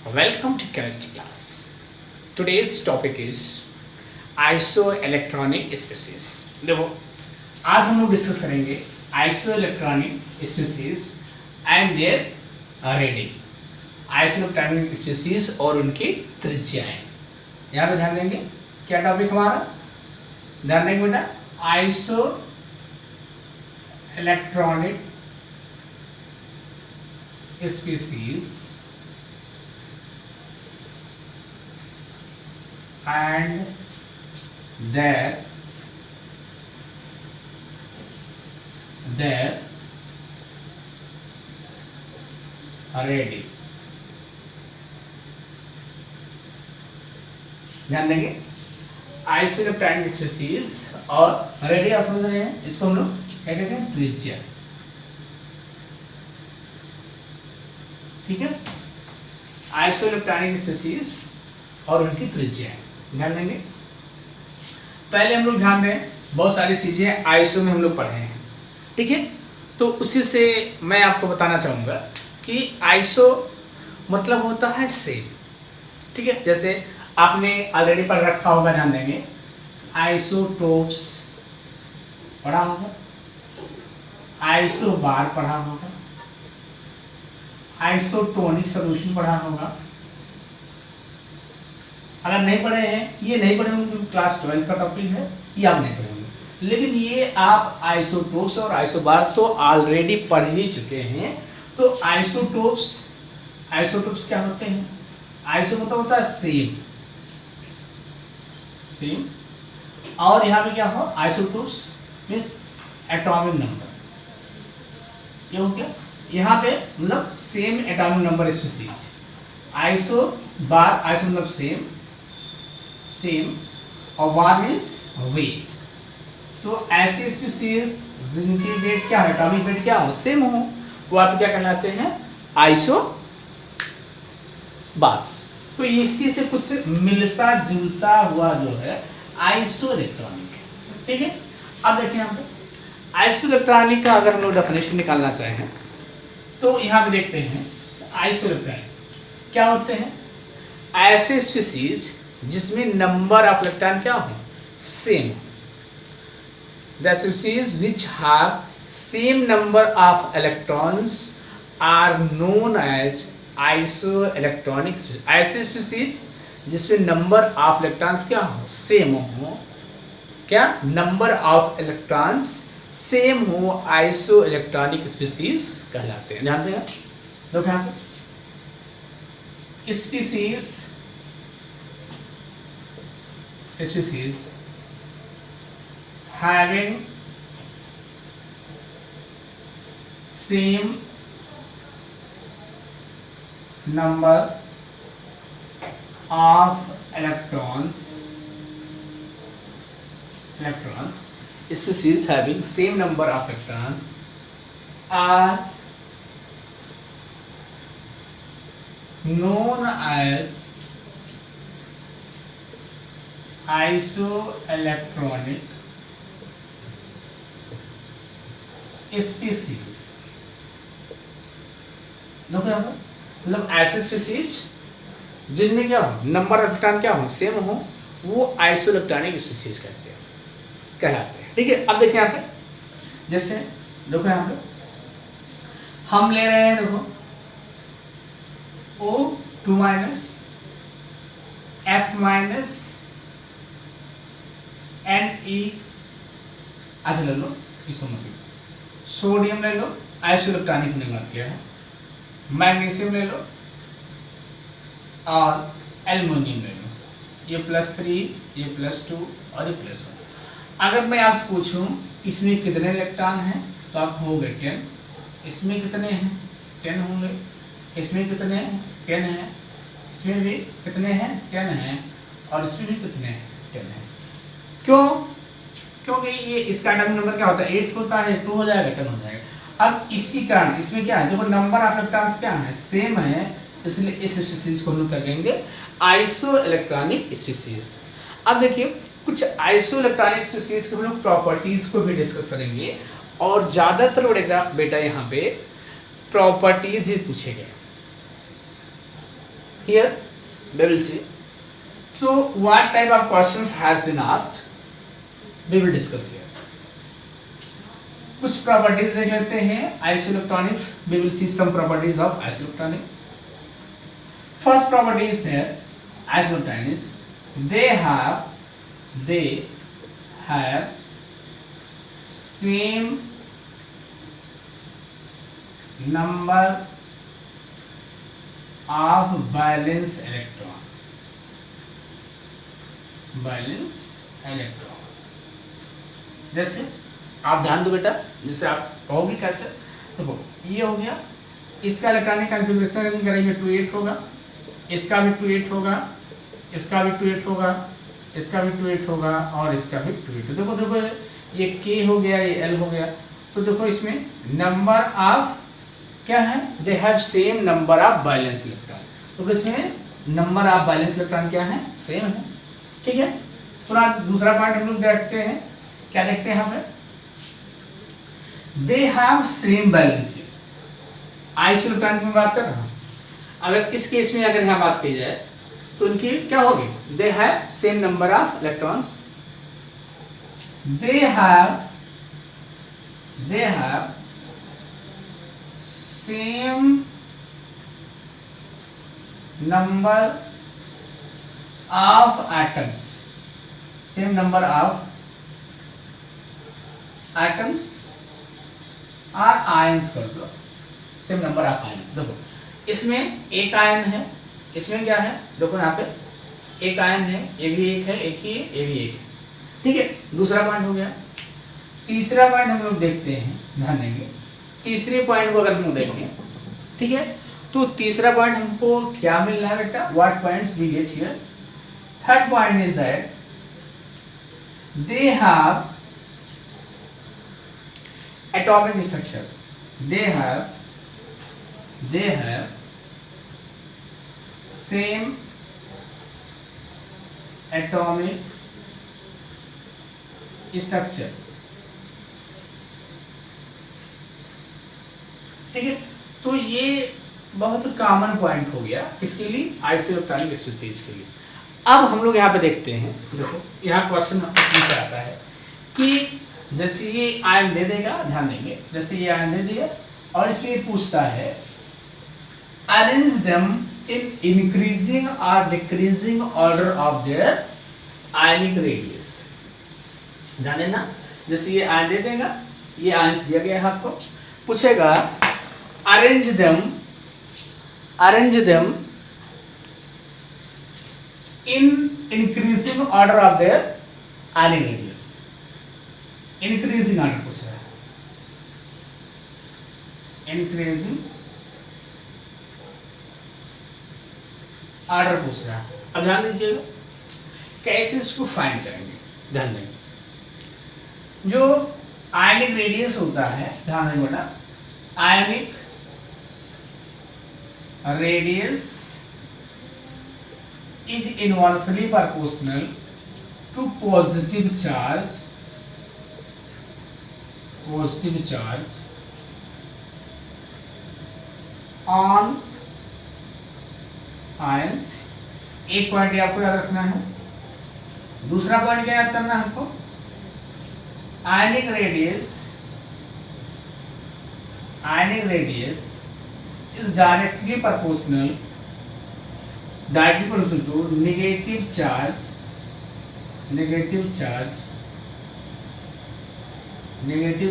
Welcome to chemistry class. Today's topic is isoelectronic species. देखो आज हम लोग डिस्कस करेंगे isoelectronic species and their rating. isoelectronic species और उनकी त्रिज्याएं. यहाँ पे ध्यान देंगे क्या टॉपिक हमारा, ध्यान देंगे बेटा, isoelectronic species and their rating. ध्यान देंगे आइसोइलेक्ट्रॉनिक स्पीसीज और रेडी, आप समझ रहे हैं, इसको हम लोग क्या कहते हैं, त्रिज्या. ठीक है, आइसोइलेक्ट्रॉनिक स्पीसीज और उनकी त्रिज्या. ध्यान देंगे, पहले हम लोग ध्यान दें, बहुत सारी चीजें आइसो में हम लोग पढ़े हैं. ठीक है, तो उसी से मैं आपको बताना चाहूंगा कि आइसो मतलब होता है सेम. ठीक है, जैसे आपने ऑलरेडी पढ़ रखा होगा, ध्यान देंगे, आइसोटोप्स पढ़ा होगा, आइसोबार पढ़ा होगा, आइसोटोनिक सॉल्यूशन पढ़ा होगा. अगर नहीं पढ़े हैं, ये नहीं पढ़े होंगे क्योंकि क्लास 12 का टॉपिक है, ये आप नहीं पढ़े होंगे, लेकिन ये आप आइसोटोप्स और आइसोबार तो ऑलरेडी पढ़ ही चुके हैं. तो आइसोटोप्स क्या होते हैं? आइसो मतलब होता है सेम, और यहाँ पे क्या हो, आइसोटोप्स मीन्स एटॉमिक नंबर. ये हो गया, यहाँ पे मतलब same atomic number species. Isobar, iso मतलब सेम और बार मीन्स वेट. तो ऐसे स्पीसीज जिनकी वेट क्या है, एटॉमिक वेट क्या हो, सेम हो, वो आप क्या कहलाते हैं, आइसोबार्स. तो इसी से कुछ मिलता जुलता हुआ जो है आइसोइलेक्ट्रॉनिक. ठीक है, अब देखिए यहाँ पे आइसोइलेक्ट्रॉनिक का अगर हम लोग डेफिनेशन निकालना चाहें तो यहाँ पे देखते हैं आइसोइलेक्ट्रॉनिक क्या होते हैं, ऐसे स्पीसीज जिसमें नंबर ऑफ इलेक्ट्रॉन क्या हो, same. The species which have same number of electrons are known as isoelectronic. ऐसे स्पीसीज जिसमें नंबर ऑफ इलेक्ट्रॉन्स क्या हो, सेम हो, क्या, नंबर ऑफ इलेक्ट्रॉन्स सेम हो, आइसोइलेक्ट्रॉनिक स्पीसीज कहलाते हैं. ध्यान देना, देखो यहाँ पे species having same number of electrons, species having same number of electrons are known as isoelectronic species. देखो यहाँ पर मतलब ऐसे स्पीसीज जिनमें क्या हो, नंबर ऑफ इलेक्ट्रॉन क्या हो, सेम हो, वो आइसोइलेक्ट्रॉनिक स्पीसीज कहलाते हैं. ठीक है, अब देखिए यहाँ पे, जैसे देखो यहाँ पे हम ले रहे हैं, देखो O2 minus F minus Ne. अच्छा ले लो इसको, मतलब सोडियम ले लो, आइसोइलेक्ट्रॉनिक होने की बात किया है, मैग्नीशियम ले लो और एल्युमिनियम ले लो. ये +3, ये +2 और ये +1. अगर मैं आपसे पूछूं इसमें कितने इलेक्ट्रॉन हैं, तो आप होंगे 10. इसमें कितने हैं, 10 होंगे. इसमें कितने हैं, 10 हैं. इसमें भी कितने हैं, 10 हैं. और इसमें भी कितने हैं, 10 हैं. क्यों? क्योंकि ये इसका एटॉमिक नंबर क्या होता है, 8 होता है, 2 हो जाएगा, 10 हो जाएगा. अब इसी कारण इसमें क्या है, देखो नंबर ऑफ इलेक्ट्रॉन्स क्या है, सेम है, इसलिए इस स्पीसीज को हम लोग कहेंगे आइसोइलेक्ट्रॉनिक स्पीसीज. अब देखिए कुछ आइसोइलेक्ट्रॉनिक स्पीसीज के हम लोग प्रॉपर्टीज को भी डिस्कस करेंगे और ज्यादातर बेटा यहाँ पे प्रॉपर्टीज ही पूछे गए। here we will see. So what type of questions has been asked, we will discuss here. कुछ प्रॉपर्टीज देख लेते हैं आइसोइलेक्ट्रॉनिक्स. we will see some properties of isoelectronic. First property is here isoelectronics, they have same number of valence electron. जैसे आप ध्यान दो बेटा, जैसे आप कहोगे कैसे, देखो ये हो गया, इसका इलेक्ट्रॉनिक कॉन्फ़िगरेशन करेंगे 2-8 होगा, इसका भी 2-8 होगा, इसका भी 2-8 होगा, इसका भी 2-8 होगा और इसका भी 2-8. देखो देखो ये K हो गया, ये L हो गया. तो देखो इसमें नंबर ऑफ क्या है, they have same number of valence electron. तो इसमें नंबर ऑफ वैलेंस इलेक्ट्रॉन क्या है, सेम है. ठीक है. पूरा दूसरा पॉइंट हम लोग देखते हैं, क्या देखते हैं यहाँ पे, they have same valency. Isoelectronic में बात कर रहा हूँ. अगर इस केस में अगर यहाँ बात की जाए तो उनकी क्या होगी, they have same number of electrons, they have same number of atoms, same number of atoms और आयंस कर दो, सेम नंबर ऑफ आयंस. देखो इसमें एक आयन है, इसमें क्या है, देखो यहाँ पे एक आयन है, ये भी एक है, एक ही है, ये भी एक है. ठीक है. दूसरा पॉइंट हो गया. तीसरा पॉइंट हम लोग देखते हैं, ध्यान देंगे. तीसरे पॉइंट को अगर हम देखें, ठीक है, तो तीसरा पॉइंट हमको क्या मिल रहा है बेटा, what points we get here. Third point is that they have atomic structure, they have same atomic structure. ठीक है. तो ये बहुत कॉमन पॉइंट हो गया किसके लिए, आइसोइलेक्ट्रॉनिक स्पीशीज के लिए. अब हम लोग यहाँ पे देखते हैं, देखो यहाँ क्वेश्चन पूछा आता है कि जैसे ये आयन दे देगा, ध्यान देंगे, जैसे ये आयन दे दिया और इसमें पूछता है अरेंज देम इन इंक्रीजिंग और decreasing order of their ionic radius. ध्यान देना, जैसे ये आयन दे देगा, ये आयन दिया गया है आपको, पूछेगा arrange them in increasing order of their ionic radius. Increasing order पूछ रहा है, इंक्रीजिंग ऑर्डर पूछ रहा है. अब ध्यान दीजिएगा कैसे इसको फाइंड करेंगे. ध्यान देंगे, जो आयनिक रेडियस होता है, ध्यान देंगे बेटा, ionic radius is inversely proportional to positive charge on ions. एक पॉइंट आपको याद रखना है. दूसरा पॉइंट क्या याद करना है आपको, ionic radius is directly proportional to negative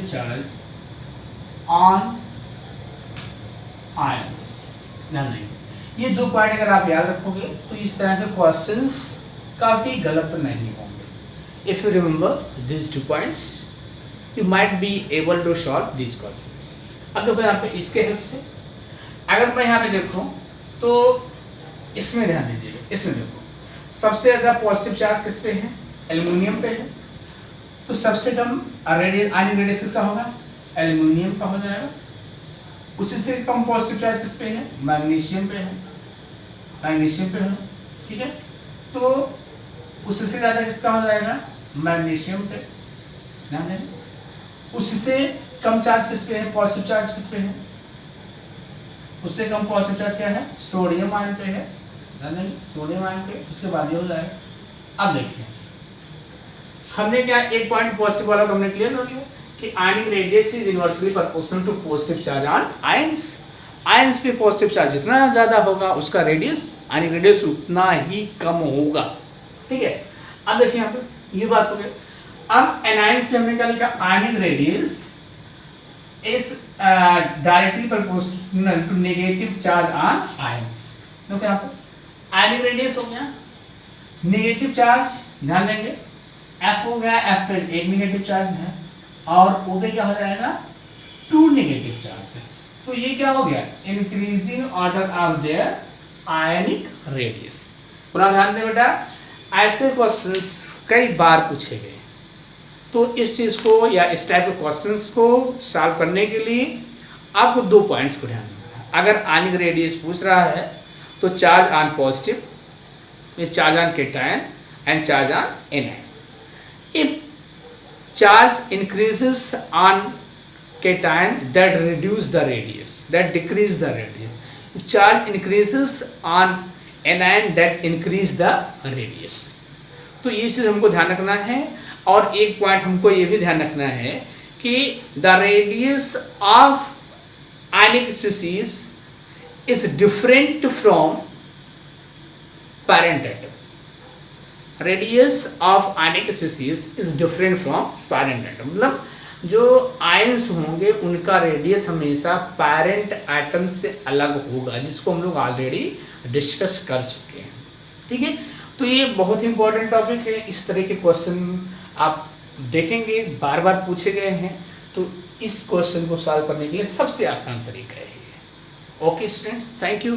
charge on ions. ध्यान देंगे, ये दो पॉइंट अगर आप याद रखोगे तो इस तरह के क्वेश्चंस काफी गलत नहीं होंगे. If you remember this 2 points you might be able to solve this questions. अब देखो यहाँ पे इसके हेल्प से अगर मैं यहाँ पे देखूं तो इसमें ध्यान दीजिएगा, इसमें देखो सबसे ज्यादा पॉजिटिव चार्ज किस पे है, एल्युमिनियम पे है. तो सबसे कम आयनिक रेडियस किसका होगा, एल्युमिनियम का हो जाएगा. उसी से कम पॉजिटिव चार्ज किस पे है, मैग्नीशियम पे है, ठीक है. तो उससे ज्यादा किसका हो जाएगा, मैग्नीशियम पे. ध्यान दें, उससे कम चार्ज किस पे है, पॉजिटिव चार्ज किस पे है, उससे कम पॉजिटिव चार्ज क्या है, सोडियम आयन पे है. ध्यान देंगे सोडियम आयन पे, उसके बाद ये हो जाएगा। अब देखिए हमने क्या एक पॉइंट पॉजिटिव वाला तो हमने क्लियर हो गया कि ionic radius is inversely proportional to positive charge on ions. Ions पे पॉजिटिव चार्ज जितना ज्यादा होगा उसका रेडियस आयनिक रेडियस उतना ही कम होगा, ठीक है। अब देखिए यहाँ पे ये बात हो गई। अब एनायंस पे हमने क्या लिखा, ionic radius is directly proportional to negative charge on ions. क्योंकि यहाँ पे आयनिक रेडियस हो गया, नेगेटिव चार्ज ध्यान देंगे F हो गया, F पे एक नेगेटिव चार्ज है और O पे क्या हो जाएगा 2 नेगेटिव चार्ज है। तो ये क्या हो गया, increasing order of their ionic radius. पुनः ध्यान दें बेटा, ऐसे क्वेश्चंस कई बार पूछे गए, तो इस चीज को या इस टाइप के क्वेश्चंस को सॉल्व करने के लिए आपको 2 पॉइंट्स को ध्यान रखना है। अगर आयनिक रेडियस पूछ रहा है तो charge on positive means charge on cation and charge on anion. If charge increases on cation, that reduce the radius, that decrease the radius. If charge increases on anion, that increase the radius. तो ये चीज हमको ध्यान रखना है। और एक point हमको ये भी ध्यान रखना है कि the radius of ionic species is different from parent atom. Radius of ionic species is different from parent atom. मतलब जो आयंस होंगे उनका रेडियस हमेशा पैरेंट एटम से अलग होगा, जिसको हम लोग ऑलरेडी डिस्कस कर चुके हैं, ठीक है। तो ये बहुत ही इंपॉर्टेंट टॉपिक है। इस तरह के क्वेश्चन आप देखेंगे बार बार पूछे गए हैं, तो इस क्वेश्चन को सॉल्व करने के लिए सबसे आसान तरीका है। Okay students, thank you.